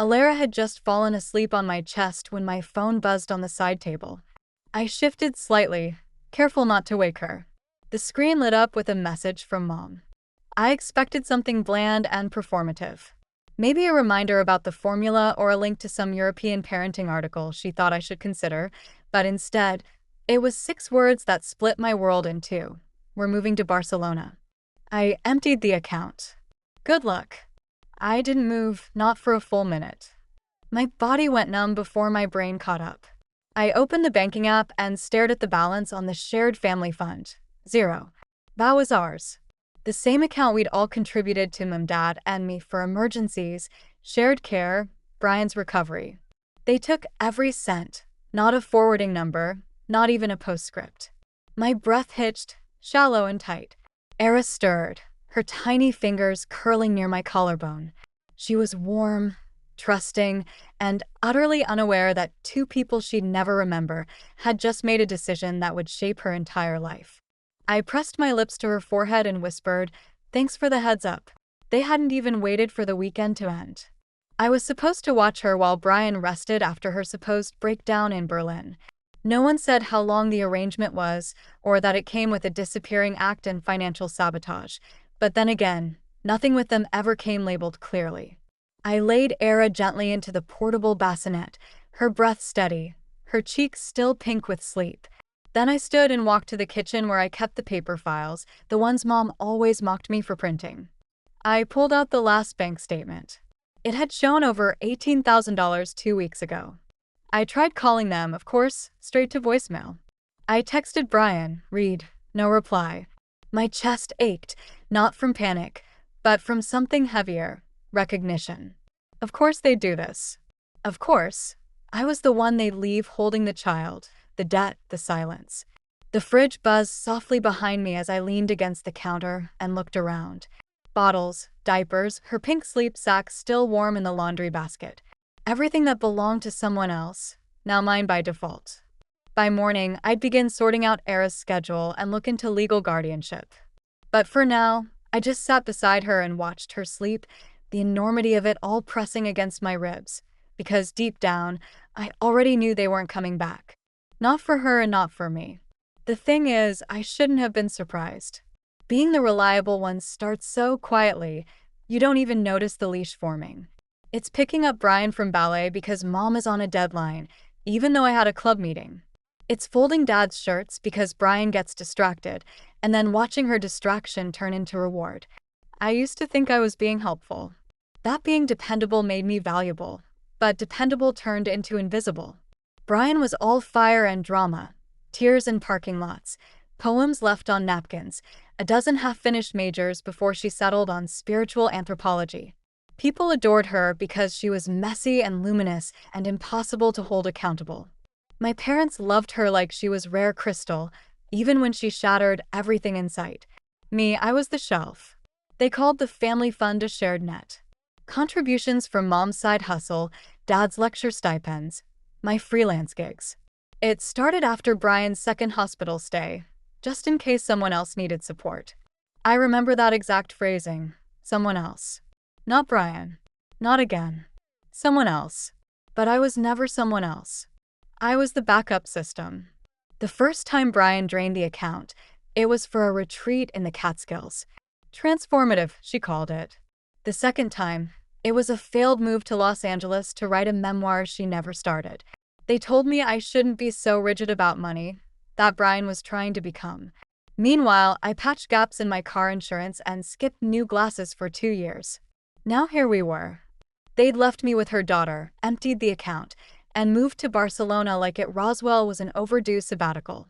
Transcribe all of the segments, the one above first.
Alara had just fallen asleep on my chest when my phone buzzed on the side table. I shifted slightly, careful not to wake her. The screen lit up with a message from Mom. I expected something bland and performative. Maybe a reminder about the formula or a link to some European parenting article she thought I should consider, but instead, it was 6 words that split my world in two. We're moving to Barcelona. I emptied the account. Good luck. I didn't move, not for a full minute. My body went numb before my brain caught up. I opened the banking app and stared at the balance on the shared family fund. 0. That was ours. The same account we'd all contributed to Mom, Dad, and me for emergencies, shared care, Brian's recovery. They took every cent, not a forwarding number, not even a postscript. My breath hitched, shallow and tight. Era stirred, her tiny fingers curling near my collarbone. She was warm, trusting, and utterly unaware that 2 people she'd never remember had just made a decision that would shape her entire life. I pressed my lips to her forehead and whispered, "Thanks for the heads up." They hadn't even waited for the weekend to end. I was supposed to watch her while Brian rested after her supposed breakdown in Berlin. No one said how long the arrangement was, or that it came with a disappearing act and financial sabotage. But then again, nothing with them ever came labeled clearly. I laid Era gently into the portable bassinet, her breath steady, her cheeks still pink with sleep. Then I stood and walked to the kitchen where I kept the paper files, the ones Mom always mocked me for printing. I pulled out the last bank statement. It had shown over $18,000 2 weeks ago. I tried calling them, of course, straight to voicemail. I texted Brian, read, no reply. My chest ached, not from panic, but from something heavier, recognition. Of course they'd do this. Of course, I was the one they'd leave holding the child, the debt, the silence. The fridge buzzed softly behind me as I leaned against the counter and looked around. Bottles, diapers, her pink sleep sack still warm in the laundry basket. Everything that belonged to someone else, now mine by default. By morning, I'd begin sorting out Era's schedule and look into legal guardianship. But for now, I just sat beside her and watched her sleep, the enormity of it all pressing against my ribs, because deep down, I already knew they weren't coming back. Not for her and not for me. The thing is, I shouldn't have been surprised. Being the reliable one starts so quietly, you don't even notice the leash forming. It's picking up Brian from ballet because Mom is on a deadline, even though I had a club meeting. It's folding Dad's shirts because Brian gets distracted, and then watching her distraction turn into reward. I used to think I was being helpful. That being dependable made me valuable, but dependable turned into invisible. Brian was all fire and drama, tears in parking lots, poems left on napkins, a dozen half-finished majors before she settled on spiritual anthropology. People adored her because she was messy and luminous and impossible to hold accountable. My parents loved her like she was rare crystal, even when she shattered everything in sight. Me, I was the shelf. They called the family fund a shared net. Contributions from Mom's side hustle, Dad's lecture stipends, my freelance gigs. It started after Brian's second hospital stay, just in case someone else needed support. I remember that exact phrasing, someone else. Not Brian. Not again. Someone else. But I was never someone else. I was the backup system. The first time Brian drained the account, it was for a retreat in the Catskills. Transformative, she called it. The second time, it was a failed move to Los Angeles to write a memoir she never started. They told me I shouldn't be so rigid about money, that Brian was trying to become. Meanwhile, I patched gaps in my car insurance and skipped new glasses for 2 years. Now here we were. They'd left me with her daughter, emptied the account, and moved to Barcelona like it Roswell was an overdue sabbatical.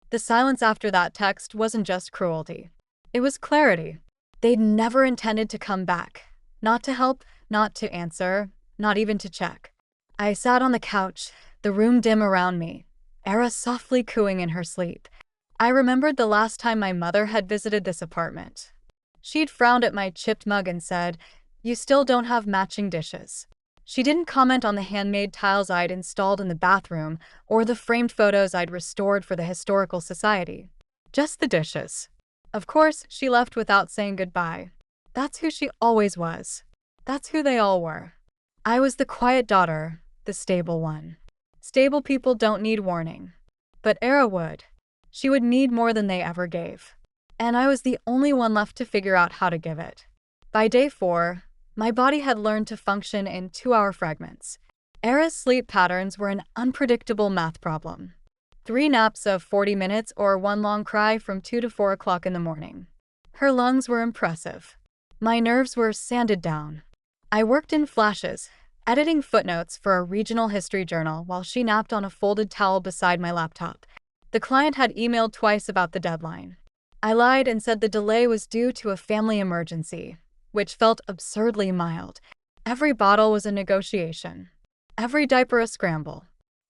The silence after that text wasn't just cruelty. It was clarity. They'd never intended to come back. Not to help, not to answer, not even to check. I sat on the couch, the room dim around me, Era softly cooing in her sleep. I remembered the last time my mother had visited this apartment. She'd frowned at my chipped mug and said, "You still don't have matching dishes." She didn't comment on the handmade tiles I'd installed in the bathroom or the framed photos I'd restored for the Historical Society. Just the dishes. Of course, she left without saying goodbye. That's who she always was. That's who they all were. I was the quiet daughter, the stable one. Stable people don't need warning. But Era would. She would need more than they ever gave. And I was the only one left to figure out how to give it. By day 4, my body had learned to function in 2-hour fragments. Era's sleep patterns were an unpredictable math problem. 3 naps of 40 minutes or one long cry from 2 to 4 o'clock in the morning. Her lungs were impressive. My nerves were sanded down. I worked in flashes, editing footnotes for a regional history journal while she napped on a folded towel beside my laptop. The client had emailed twice about the deadline. I lied and said the delay was due to a family emergency, which felt absurdly mild. Every bottle was a negotiation. Every diaper a scramble.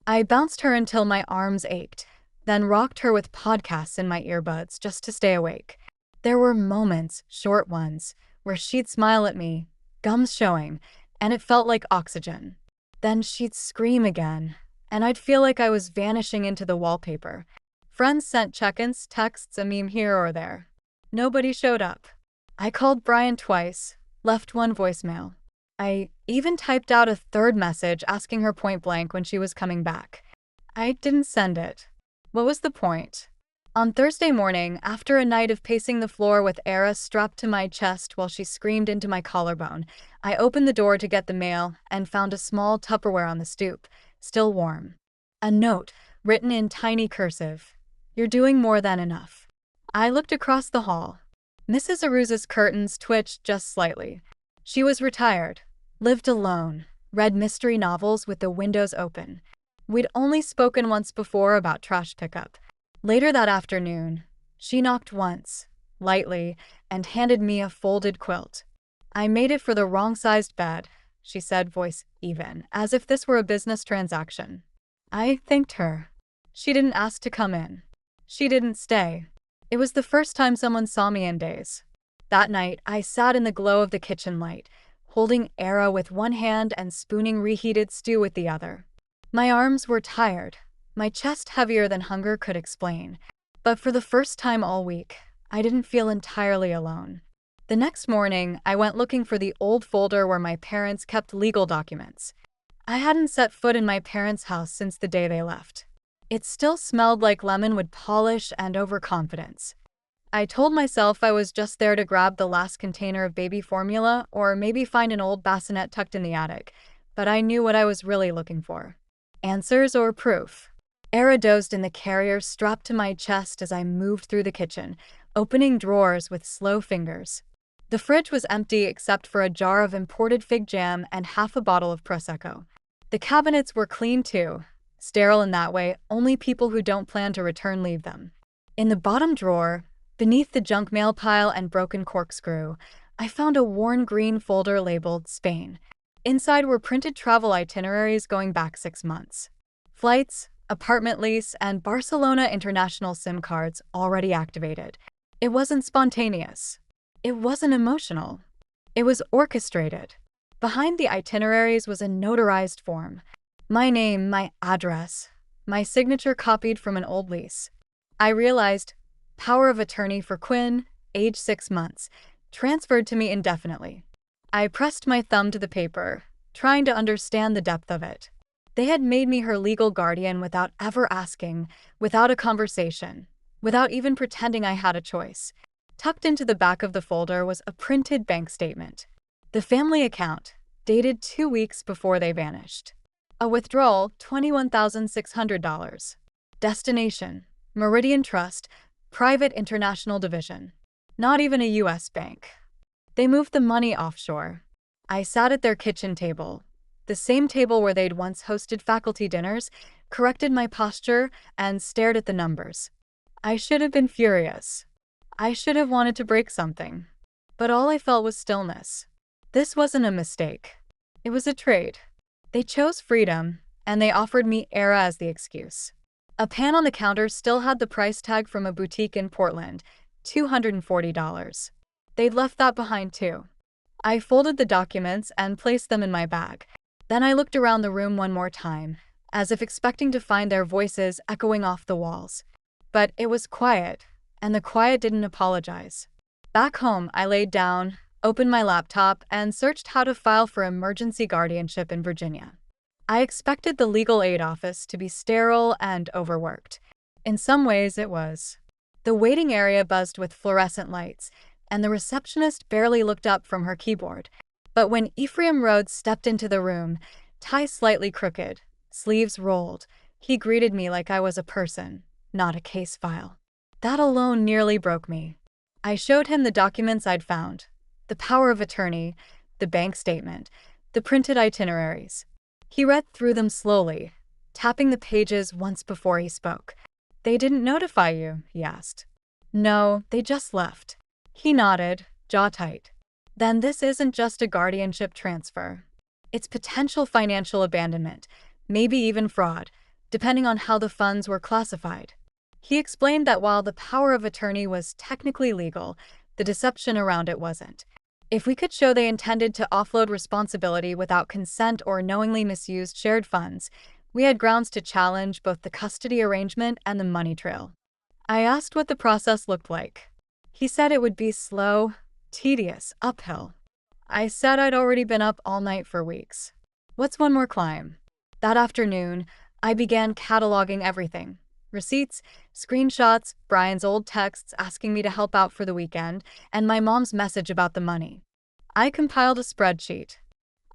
I bounced her until my arms ached, then rocked her with podcasts in my earbuds just to stay awake. There were moments, short ones, where she'd smile at me, gums showing, and it felt like oxygen. Then she'd scream again, and I'd feel like I was vanishing into the wallpaper. Friends sent check-ins, texts, a meme here or there. Nobody showed up. I called Brian twice, left one voicemail. I even typed out a third message asking her point blank when she was coming back. I didn't send it. What was the point? On Thursday morning, after a night of pacing the floor with Era strapped to my chest while she screamed into my collarbone, I opened the door to get the mail and found a small Tupperware on the stoop, still warm. A note, written in tiny cursive. "You're doing more than enough." I looked across the hall. Mrs. Aruza's curtains twitched just slightly. She was retired, lived alone, read mystery novels with the windows open. We'd only spoken once before about trash pickup. Later that afternoon, she knocked once, lightly, and handed me a folded quilt. "I made it for the wrong-sized bed," she said, voice even, as if this were a business transaction. I thanked her. She didn't ask to come in. She didn't stay. It was the first time someone saw me in days. That night, I sat in the glow of the kitchen light, holding Era with one hand and spooning reheated stew with the other. My arms were tired, my chest heavier than hunger could explain, but for the first time all week, I didn't feel entirely alone. The next morning, I went looking for the old folder where my parents kept legal documents. I hadn't set foot in my parents' house since the day they left. It still smelled like lemonwood polish and overconfidence. I told myself I was just there to grab the last container of baby formula or maybe find an old bassinet tucked in the attic, but I knew what I was really looking for. Answers or proof? Era dozed in the carrier strapped to my chest as I moved through the kitchen, opening drawers with slow fingers. The fridge was empty except for a jar of imported fig jam and half a bottle of Prosecco. The cabinets were clean too, sterile in that way only people who don't plan to return leave them. In the bottom drawer, beneath the junk mail pile and broken corkscrew, I found a worn green folder labeled Spain. Inside were printed travel itineraries going back 6 months. Flights, apartment lease, and Barcelona international SIM cards already activated. It wasn't spontaneous. It wasn't emotional. It was orchestrated. Behind the itineraries was a notarized form. My name, my address, my signature copied from an old lease. I realized, power of attorney for Quinn, age 6 months, transferred to me indefinitely. I pressed my thumb to the paper, trying to understand the depth of it. They had made me her legal guardian without ever asking, without a conversation, without even pretending I had a choice. Tucked into the back of the folder was a printed bank statement. The family account, dated 2 weeks before they vanished. A withdrawal, $21,600. Destination, Meridian Trust, Private International Division. Not even a U.S. bank. They moved the money offshore. I sat at their kitchen table, the same table where they'd once hosted faculty dinners, corrected my posture, and stared at the numbers. I should have been furious. I should have wanted to break something. But all I felt was stillness. This wasn't a mistake. It was a trade. They chose freedom, and they offered me Era as the excuse. A pan on the counter still had the price tag from a boutique in Portland, $240. They'd left that behind too. I folded the documents and placed them in my bag. Then I looked around the room one more time, as if expecting to find their voices echoing off the walls. But it was quiet, and the quiet didn't apologize. Back home, I laid down, opened my laptop, and searched how to file for emergency guardianship in Virginia. I expected the legal aid office to be sterile and overworked. In some ways, it was. The waiting area buzzed with fluorescent lights, and the receptionist barely looked up from her keyboard. But when Ephraim Rhodes stepped into the room, tie slightly crooked, sleeves rolled, he greeted me like I was a person, not a case file. That alone nearly broke me. I showed him the documents I'd found, the power of attorney, the bank statement, the printed itineraries. He read through them slowly, tapping the pages once before he spoke. "They didn't notify you?" he asked. "No, they just left." He nodded, jaw tight. "Then this isn't just a guardianship transfer. It's potential financial abandonment, maybe even fraud, depending on how the funds were classified." He explained that while the power of attorney was technically legal, the deception around it wasn't. If we could show they intended to offload responsibility without consent or knowingly misused shared funds, we had grounds to challenge both the custody arrangement and the money trail. I asked what the process looked like. He said it would be slow, tedious, uphill. I said I'd already been up all night for weeks. What's one more climb? That afternoon, I began cataloging everything. Receipts, screenshots, Brian's old texts asking me to help out for the weekend, and my mom's message about the money. I compiled a spreadsheet.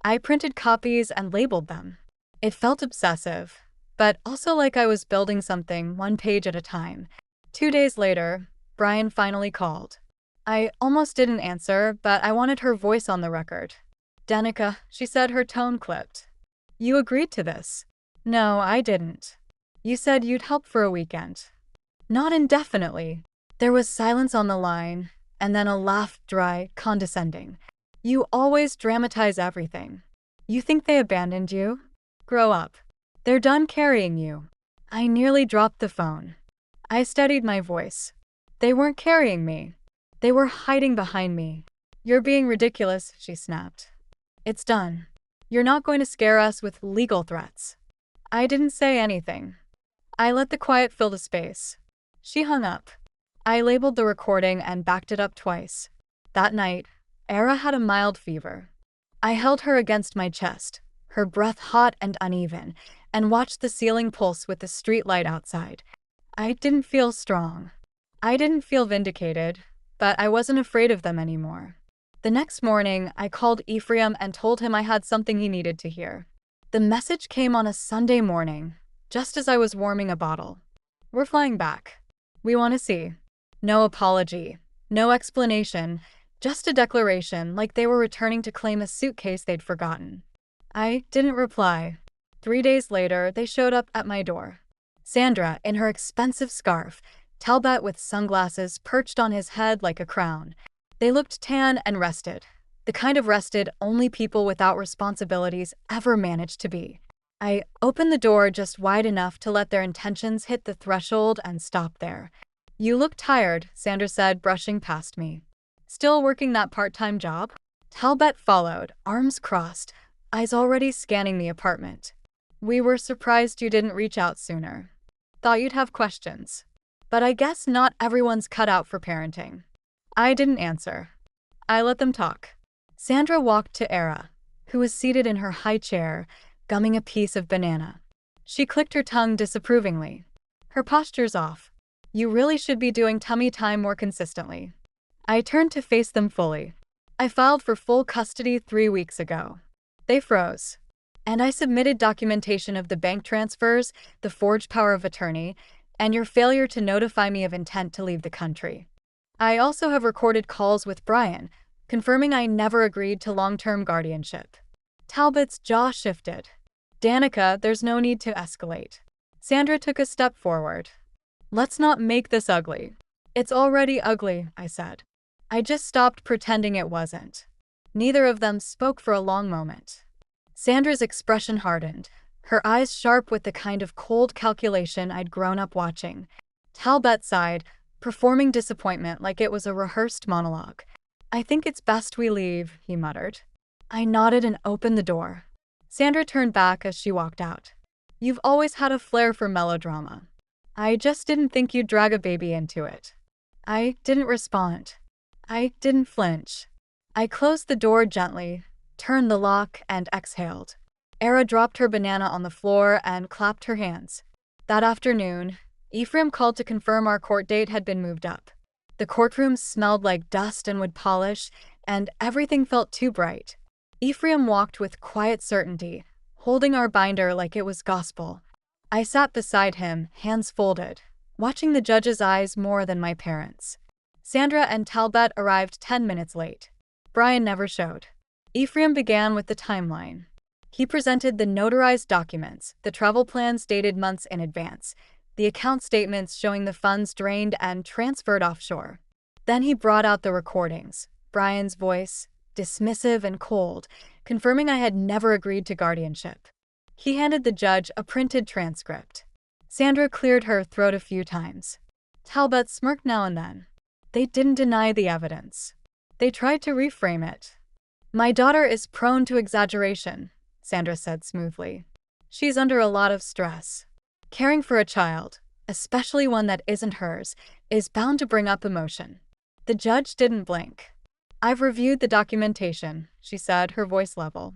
I printed copies and labeled them. It felt obsessive, but also like I was building something one page at a time. 2 days later, Brian finally called. I almost didn't answer, but I wanted her voice on the record. "Danica," she said, her tone clipped. "You agreed to this." "No, I didn't. You said you'd help for a weekend." "Not indefinitely." There was silence on the line, and then a laugh, dry, condescending. "You always dramatize everything. You think they abandoned you? Grow up. They're done carrying you." I nearly dropped the phone. I steadied my voice. "They weren't carrying me. They were hiding behind me." "You're being ridiculous," she snapped. "It's done. You're not going to scare us with legal threats." I didn't say anything. I let the quiet fill the space. She hung up. I labeled the recording and backed it up twice. That night, Era had a mild fever. I held her against my chest, her breath hot and uneven, and watched the ceiling pulse with the street light outside. I didn't feel strong. I didn't feel vindicated, but I wasn't afraid of them anymore. The next morning, I called Ephraim and told him I had something he needed to hear. The message came on a Sunday morning, just as I was warming a bottle. "We're flying back. We want to see." No apology, no explanation, just a declaration like they were returning to claim a suitcase they'd forgotten. I didn't reply. 3 days later, they showed up at my door. Sandra, in her expensive scarf, Talbot with sunglasses perched on his head like a crown. They looked tan and rested, the kind of rested only people without responsibilities ever managed to be. I opened the door just wide enough to let their intentions hit the threshold and stop there. "You look tired," Sandra said, brushing past me. "Still working that part-time job?" Talbot followed, arms crossed, eyes already scanning the apartment. "We were surprised you didn't reach out sooner. Thought you'd have questions. But I guess not everyone's cut out for parenting." I didn't answer. I let them talk. Sandra walked to Era, who was seated in her high chair, gumming a piece of banana. She clicked her tongue disapprovingly. "Her posture's off. You really should be doing tummy time more consistently." I turned to face them fully. "I filed for full custody 3 weeks ago." They froze. "And I submitted documentation of the bank transfers, the forged power of attorney, and your failure to notify me of intent to leave the country. I also have recorded calls with Brian, confirming I never agreed to long-term guardianship." Talbot's jaw shifted. "Danica, there's no need to escalate." Sandra took a step forward. "Let's not make this ugly." "It's already ugly," I said. I just stopped pretending it wasn't. Neither of them spoke for a long moment. Sandra's expression hardened, her eyes sharp with the kind of cold calculation I'd grown up watching. Talbot sighed, performing disappointment like it was a rehearsed monologue. "I think it's best we leave," he muttered. I nodded and opened the door. Sandra turned back as she walked out. "You've always had a flair for melodrama. I just didn't think you'd drag a baby into it." I didn't respond. I didn't flinch. I closed the door gently, turned the lock, and exhaled. Era dropped her banana on the floor and clapped her hands. That afternoon, Ephraim called to confirm our court date had been moved up. The courtroom smelled like dust and wood polish, and everything felt too bright. Ephraim walked with quiet certainty, holding our binder like it was gospel. I sat beside him, hands folded, watching the judge's eyes more than my parents'. Sandra and Talbot arrived 10 minutes late. Brian never showed. Ephraim began with the timeline. He presented the notarized documents, the travel plans dated months in advance, the account statements showing the funds drained and transferred offshore. Then he brought out the recordings, Brian's voice, dismissive and cold, confirming I had never agreed to guardianship. He handed the judge a printed transcript. Sandra cleared her throat a few times. Talbot smirked now and then. They didn't deny the evidence. They tried to reframe it. "My daughter is prone to exaggeration," Sandra said smoothly. "She's under a lot of stress. Caring for a child, especially one that isn't hers, is bound to bring up emotion." The judge didn't blink. "I've reviewed the documentation," she said, her voice level.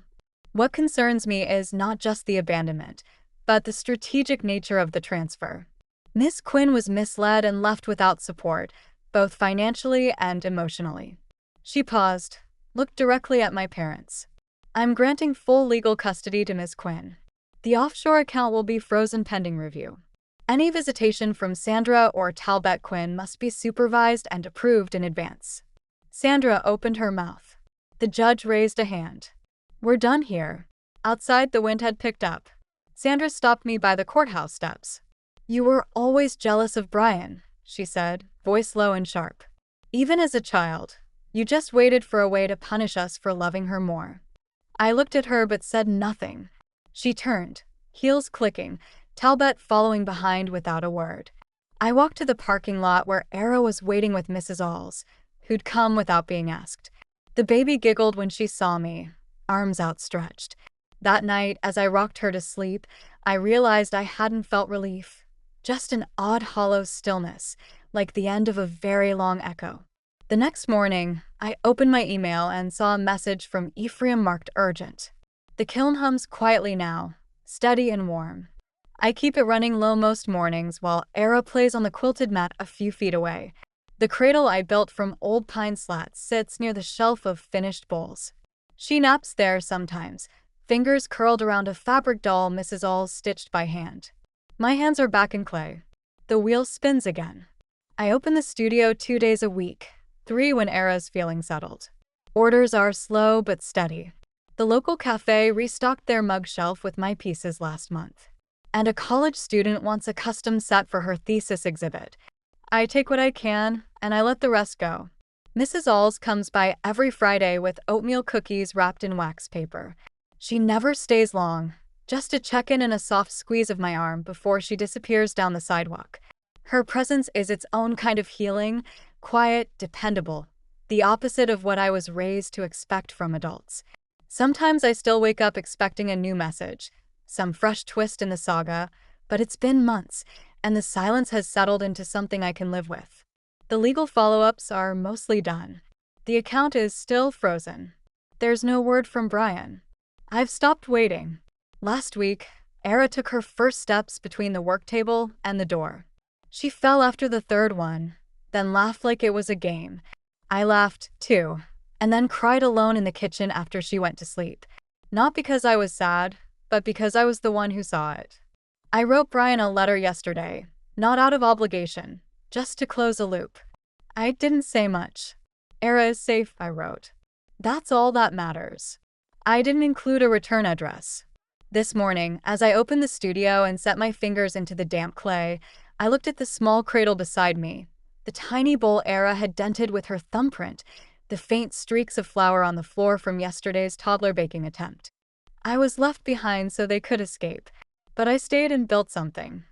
"What concerns me is not just the abandonment, but the strategic nature of the transfer. Miss Quinn was misled and left without support, both financially and emotionally." She paused, looked directly at my parents. "I'm granting full legal custody to Miss Quinn. The offshore account will be frozen pending review. Any visitation from Sandra or Talbot Quinn must be supervised and approved in advance." Sandra opened her mouth. The judge raised a hand. "We're done here." Outside, the wind had picked up. Sandra stopped me by the courthouse steps. "You were always jealous of Brian," she said, voice low and sharp. "Even as a child. You just waited for a way to punish us for loving her more." I looked at her but said nothing. She turned, heels clicking, Talbot following behind without a word. I walked to the parking lot where Era was waiting with Mrs. Alls, who'd come without being asked. The baby giggled when she saw me, arms outstretched. That night, as I rocked her to sleep, I realized I hadn't felt relief. Just an odd hollow stillness, like the end of a very long echo. The next morning, I opened my email and saw a message from Ephraim marked urgent. "The kiln hums quietly now, steady and warm. I keep it running low most mornings while Era plays on the quilted mat a few feet away. The cradle I built from old pine slats sits near the shelf of finished bowls. She naps there sometimes, fingers curled around a fabric doll Mrs. Alls stitched by hand. My hands are back in clay. The wheel spins again. I open the studio 2 days a week, 3 when Era's feeling settled. Orders are slow but steady. The local cafe restocked their mug shelf with my pieces last month. And a college student wants a custom set for her thesis exhibit. I take what I can, and I let the rest go. Mrs. Alls comes by every Friday with oatmeal cookies wrapped in wax paper. She never stays long, just a check-in and a soft squeeze of my arm before she disappears down the sidewalk. Her presence is its own kind of healing, quiet, dependable, the opposite of what I was raised to expect from adults. Sometimes I still wake up expecting a new message, some fresh twist in the saga, but it's been months, and the silence has settled into something I can live with. The legal follow-ups are mostly done. The account is still frozen. There's no word from Brian. I've stopped waiting. Last week, Era took her first steps between the work table and the door. She fell after the third one, then laughed like it was a game. I laughed, too, and then cried alone in the kitchen after she went to sleep. Not because I was sad, but because I was the one who saw it. I wrote Brian a letter yesterday, not out of obligation, just to close a loop. I didn't say much. Era is safe, I wrote. That's all that matters. I didn't include a return address. This morning, as I opened the studio and set my fingers into the damp clay, I looked at the small cradle beside me. The tiny bowl Era had dented with her thumbprint, the faint streaks of flour on the floor from yesterday's toddler baking attempt. I was left behind so they could escape, but I stayed and built something.